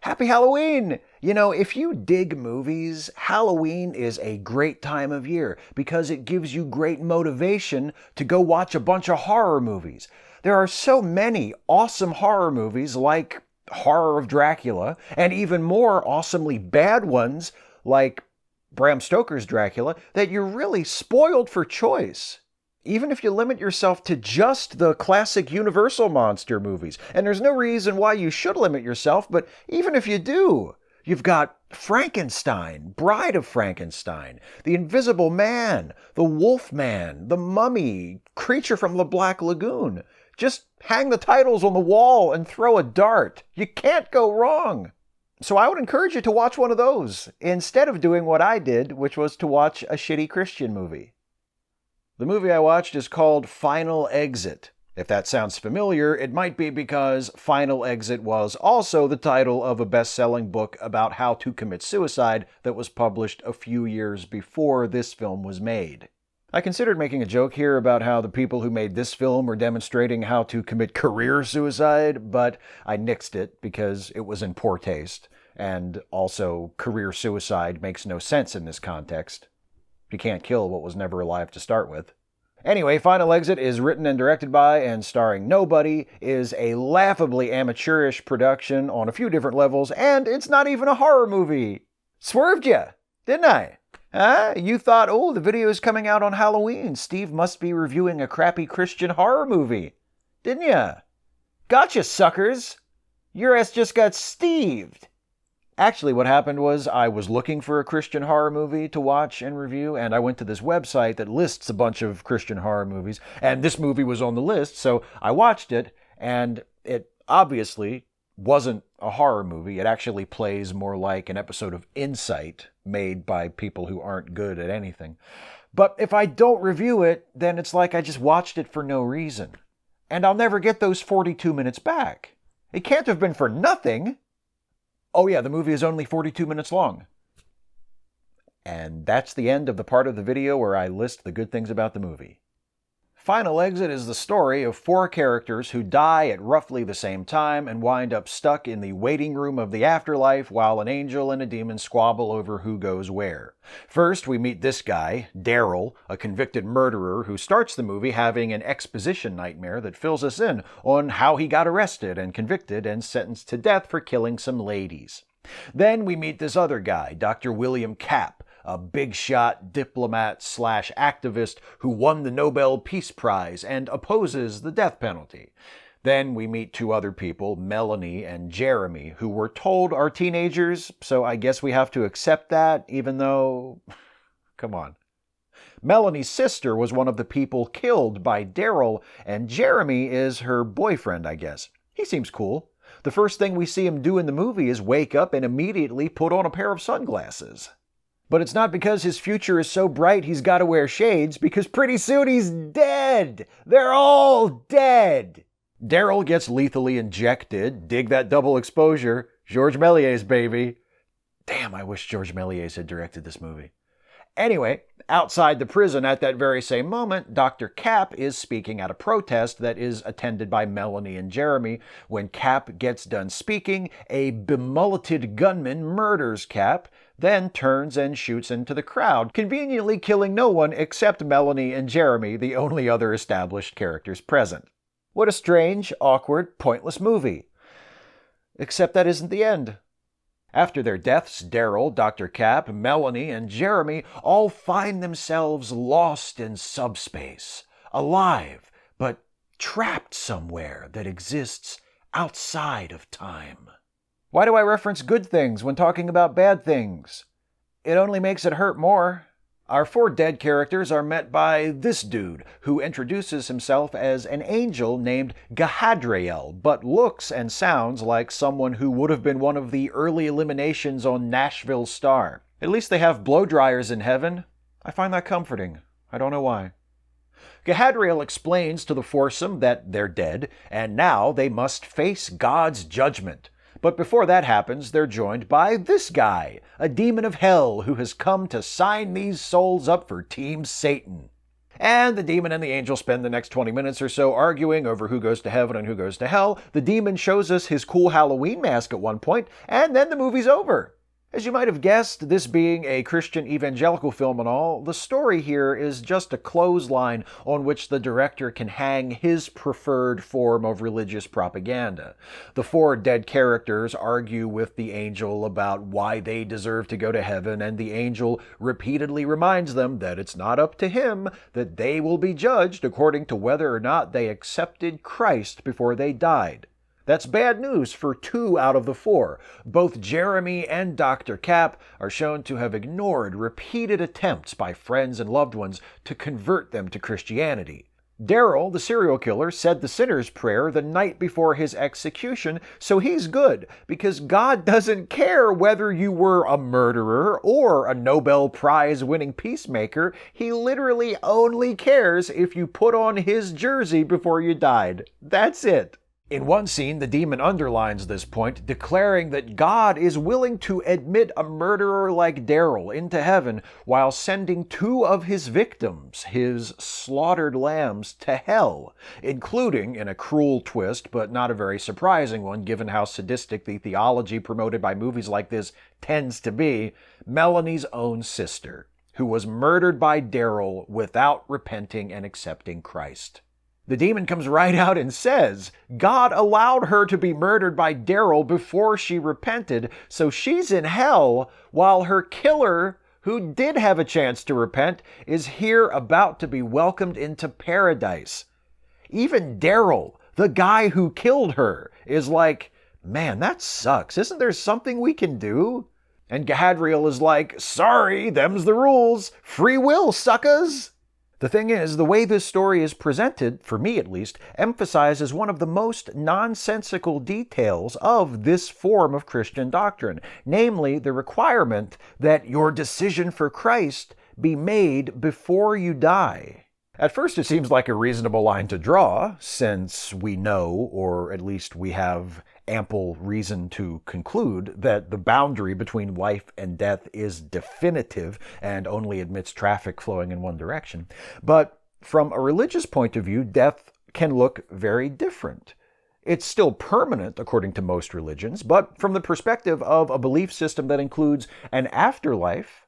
Happy Halloween! You know, if you dig movies, Halloween is a great time of year because it gives you great motivation to go watch a bunch of horror movies. There are so many awesome horror movies like Horror of Dracula, and even more awesomely bad ones like Bram Stoker's Dracula, that you're really spoiled for choice. Even if you limit yourself to just the classic Universal monster movies. And there's no reason why you should limit yourself, but even if you do, you've got Frankenstein, Bride of Frankenstein, The Invisible Man, The Wolf Man, The Mummy, Creature from the Black Lagoon. Just hang the titles on the wall and throw a dart. You can't go wrong. So I would encourage you to watch one of those, instead of doing what I did, which was to watch a shitty Christian movie. The movie I watched is called Final Exit. If that sounds familiar, it might be because Final Exit was also the title of a best-selling book about how to commit suicide that was published a few years before this film was made. I considered making a joke here about how the people who made this film were demonstrating how to commit career suicide, but I nixed it because it was in poor taste, and also career suicide makes no sense in this context. You can't kill what was never alive to start with. Anyway, Final Exit is written and directed by and starring nobody, is a laughably amateurish production on a few different levels, and it's not even a horror movie. Swerved ya, didn't I? Huh? You thought, oh, the video is coming out on Halloween. Steve must be reviewing a crappy Christian horror movie. Didn't ya? Gotcha, suckers. Your ass just got Steved. Actually, what happened was I was looking for a Christian horror movie to watch and review, and I went to this website that lists a bunch of Christian horror movies, and this movie was on the list, so I watched it, and it obviously wasn't a horror movie. It actually plays more like an episode of Insight made by people who aren't good at anything. But if I don't review it, then it's like I just watched it for no reason. And I'll never get those 42 minutes back. It can't have been for nothing. Oh yeah, the movie is only 42 minutes long. And that's the end of the part of the video where I list the good things about the movie. Final Exit is the story of 4 characters who die at roughly the same time and wind up stuck in the waiting room of the afterlife while an angel and a demon squabble over who goes where. First, we meet this guy, Daryl, a convicted murderer who starts the movie having an exposition nightmare that fills us in on how he got arrested and convicted and sentenced to death for killing some ladies. Then we meet this other guy, Dr. William Kapp, a big-shot diplomat/activist who won the Nobel Peace Prize and opposes the death penalty. Then we meet 2 other people, Melanie and Jeremy, who we're told are teenagers, so I guess we have to accept that, even though... Come on. Melanie's sister was one of the people killed by Daryl, and Jeremy is her boyfriend, I guess. He seems cool. The first thing we see him do in the movie is wake up and immediately put on a pair of sunglasses. But it's not because his future is so bright he's got to wear shades, because pretty soon he's dead! They're all dead! Daryl gets lethally injected. Dig that double exposure. Georges Méliès, baby. Damn, I wish Georges Méliès had directed this movie. Anyway, outside the prison at that very same moment, Dr. Kapp is speaking at a protest that is attended by Melanie and Jeremy. When Kapp gets done speaking, a bemulleted gunman murders Kapp, then turns and shoots into the crowd, conveniently killing no one except Melanie and Jeremy, the only other established characters present. What a strange, awkward, pointless movie. Except that isn't the end. After their deaths, Daryl, Dr. Kapp, Melanie, and Jeremy all find themselves lost in subspace, alive, but trapped somewhere that exists outside of time. Why do I reference good things when talking about bad things? It only makes it hurt more. Our 4 dead characters are met by this dude, who introduces himself as an angel named Gahadriel, but looks and sounds like someone who would have been one of the early eliminations on Nashville Star. At least they have blow dryers in heaven. I find that comforting. I don't know why. Gahadriel explains to the foursome that they're dead, and now they must face God's judgment. But before that happens, they're joined by this guy, a demon of hell who has come to sign these souls up for Team Satan. And the demon and the angel spend the next 20 minutes or so arguing over who goes to heaven and who goes to hell. The demon shows us his cool Halloween mask at one point, and then the movie's over. As you might have guessed, this being a Christian evangelical film and all, the story here is just a clothesline on which the director can hang his preferred form of religious propaganda. The four dead characters argue with the angel about why they deserve to go to heaven, and the angel repeatedly reminds them that it's not up to him, that they will be judged according to whether or not they accepted Christ before they died. That's bad news for 2 out of the 4. Both Jeremy and Dr. Cap are shown to have ignored repeated attempts by friends and loved ones to convert them to Christianity. Daryl, the serial killer, said the sinner's prayer the night before his execution, so he's good, because God doesn't care whether you were a murderer or a Nobel Prize-winning peacemaker. He literally only cares if you put on his jersey before you died. That's it. In one scene, the demon underlines this point, declaring that God is willing to admit a murderer like Daryl into heaven while sending 2 of his victims, his slaughtered lambs, to hell, including, in a cruel twist, but not a very surprising one given how sadistic the theology promoted by movies like this tends to be, Melanie's own sister, who was murdered by Daryl without repenting and accepting Christ. The demon comes right out and says God allowed her to be murdered by Daryl before she repented, so she's in hell while her killer, who did have a chance to repent, is here about to be welcomed into paradise. Even Daryl, the guy who killed her, is like, man, that sucks. Isn't there something we can do? And Gahadriel is like, sorry, them's the rules. Free will, suckers! The thing is, the way this story is presented, for me at least, emphasizes one of the most nonsensical details of this form of Christian doctrine, namely the requirement that your decision for Christ be made before you die. At first it seems like a reasonable line to draw, since we know, or at least we have ample reason to conclude, that the boundary between life and death is definitive and only admits traffic flowing in one direction. But from a religious point of view, death can look very different. It's still permanent, according to most religions, but from the perspective of a belief system that includes an afterlife,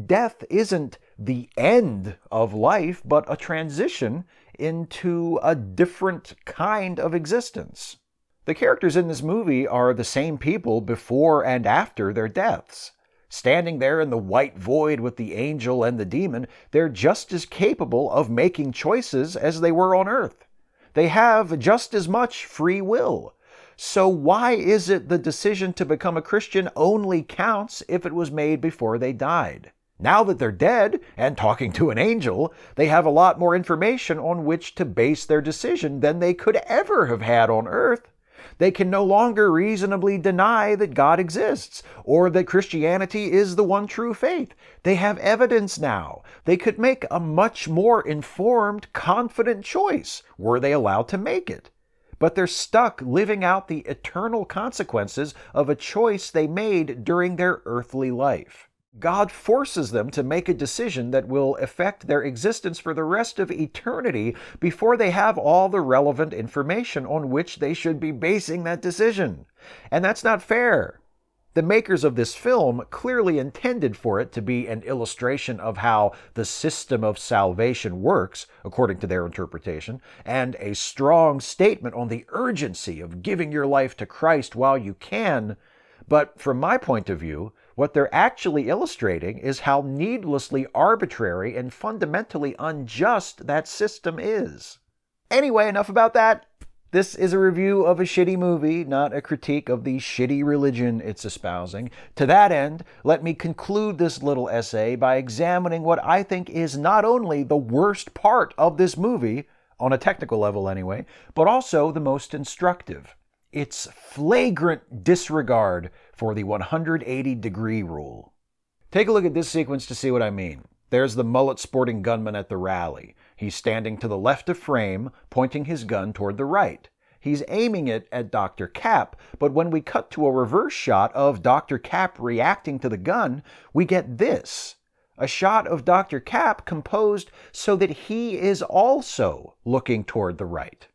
death isn't the end of life, but a transition into a different kind of existence. The characters in this movie are the same people before and after their deaths. Standing there in the white void with the angel and the demon, they're just as capable of making choices as they were on Earth. They have just as much free will. So why is it the decision to become a Christian only counts if it was made before they died? Now that they're dead and talking to an angel, they have a lot more information on which to base their decision than they could ever have had on Earth. They can no longer reasonably deny that God exists or that Christianity is the one true faith. They have evidence now. They could make a much more informed, confident choice were they allowed to make it. But they're stuck living out the eternal consequences of a choice they made during their earthly life. God forces them to make a decision that will affect their existence for the rest of eternity before they have all the relevant information on which they should be basing that decision. And that's not fair. The makers of this film clearly intended for it to be an illustration of how the system of salvation works, according to their interpretation, and a strong statement on the urgency of giving your life to Christ while you can. But from my point of view, what they're actually illustrating is how needlessly arbitrary and fundamentally unjust that system is. Anyway, enough about that. This is a review of a shitty movie, not a critique of the shitty religion it's espousing. To that end, let me conclude this little essay by examining what I think is not only the worst part of this movie, on a technical level anyway, but also the most instructive. Its flagrant disregard for the 180-degree rule. Take a look at this sequence to see what I mean. There's the mullet-sporting gunman at the rally. He's standing to the left of frame, pointing his gun toward the right. He's aiming it at Dr. Cap, but when we cut to a reverse shot of Dr. Cap reacting to the gun, we get this. A shot of Dr. Cap composed so that he is also looking toward the right.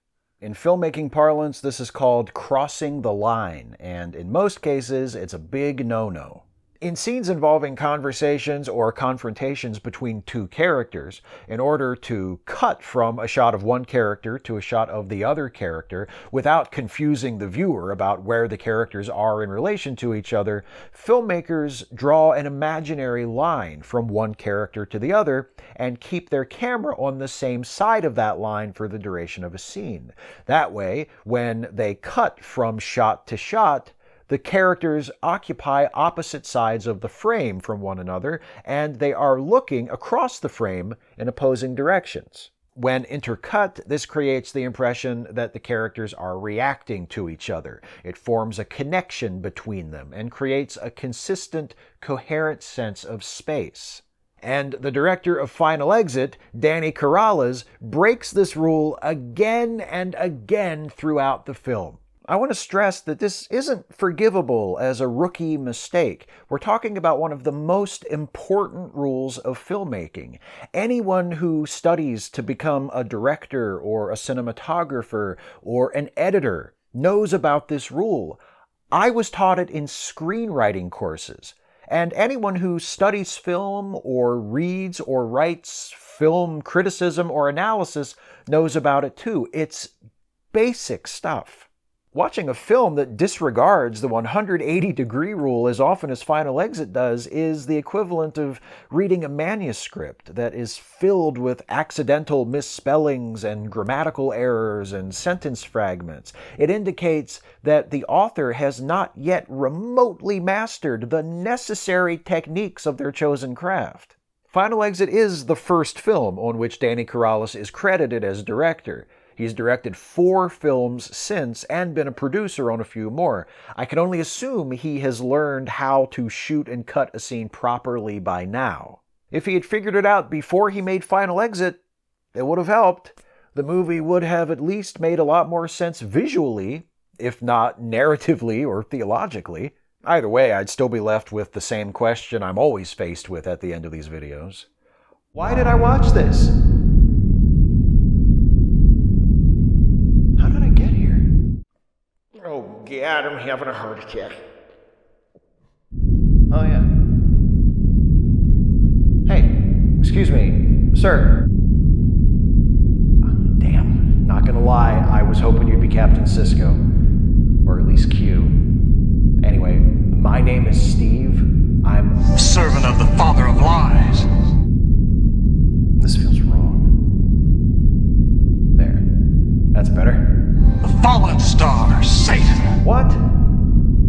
In filmmaking parlance, this is called crossing the line, and in most cases, it's a big no-no. In scenes involving conversations or confrontations between two characters, in order to cut from a shot of one character to a shot of the other character without confusing the viewer about where the characters are in relation to each other, filmmakers draw an imaginary line from one character to the other and keep their camera on the same side of that line for the duration of a scene. That way, when they cut from shot to shot, the characters occupy opposite sides of the frame from one another, and they are looking across the frame in opposing directions. When intercut, this creates the impression that the characters are reacting to each other. It forms a connection between them and creates a consistent, coherent sense of space. And the director of Final Exit, Danny Corrales, breaks this rule again and again throughout the film. I want to stress that this isn't forgivable as a rookie mistake. We're talking about one of the most important rules of filmmaking. Anyone who studies to become a director or a cinematographer or an editor knows about this rule. I was taught it in screenwriting courses. And anyone who studies film or reads or writes film criticism or analysis knows about it too. It's basic stuff. Watching a film that disregards the 180-degree rule as often as Final Exit does is the equivalent of reading a manuscript that is filled with accidental misspellings and grammatical errors and sentence fragments. It indicates that the author has not yet remotely mastered the necessary techniques of their chosen craft. Final Exit is the first film on which Danny Corrales is credited as director. He's directed 4 films since and been a producer on a few more. I can only assume he has learned how to shoot and cut a scene properly by now. If he had figured it out before he made Final Exit, it would have helped. The movie would have at least made a lot more sense visually, if not narratively or theologically. Either way, I'd still be left with the same question I'm always faced with at the end of these videos. Why did I watch this? Oh God, I'm having a heart attack. Oh yeah. Hey, excuse me, sir. Damn, not gonna lie, I was hoping you'd be Captain Sisko. Or at least Q. Anyway, my name is Steve. I'm a servant of the Father of Lies. This feels wrong. There. That's better. The fallen star, Satan. What?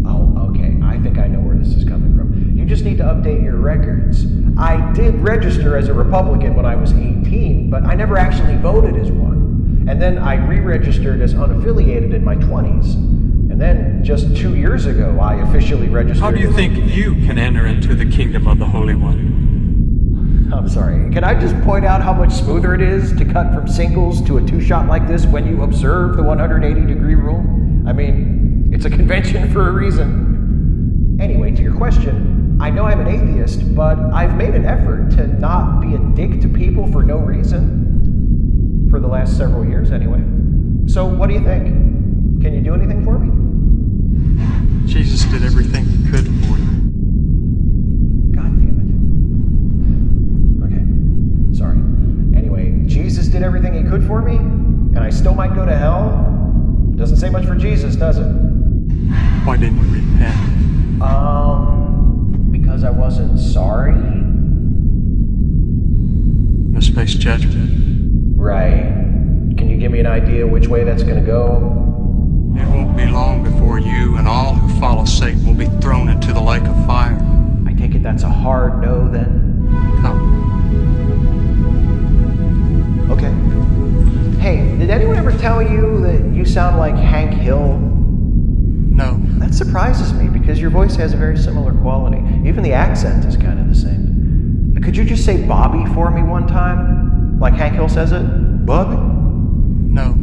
Oh, okay. I think I know where this is coming from. You just need to update your records. I did register as a Republican when I was 18, but I never actually voted as one. And then I re-registered as unaffiliated in my 20s. And then, just 2 years ago, I officially registered... How do you think you can enter into the kingdom of the Holy One? I'm sorry, can I just point out how much smoother it is to cut from singles to a 2-shot like this when you observe the 180-degree rule? I mean, it's a convention for a reason. Anyway, to your question, I know I'm an atheist, but I've made an effort to not be a dick to people for no reason. For the last several years, anyway. So, what do you think? Can you do anything for me? Jesus did everything he could for you. God damn it. Okay, sorry. Anyway, Jesus did everything he could for me, and I still might go to hell? Doesn't say much for Jesus, does it? Why didn't you repent? Because I wasn't sorry? Must face judgment. Right. Can you give me an idea which way that's gonna go? It won't be long before you and all who follow Satan will be thrown into the lake of fire. I take it that's a hard no, then? Come. Okay. Hey, did anyone ever tell you that you sound like Hank Hill? No. That surprises me because your voice has a very similar quality. Even the accent is kind of the same. Could you just say Bobby for me one time? Like Hank Hill says it? Bobby? No.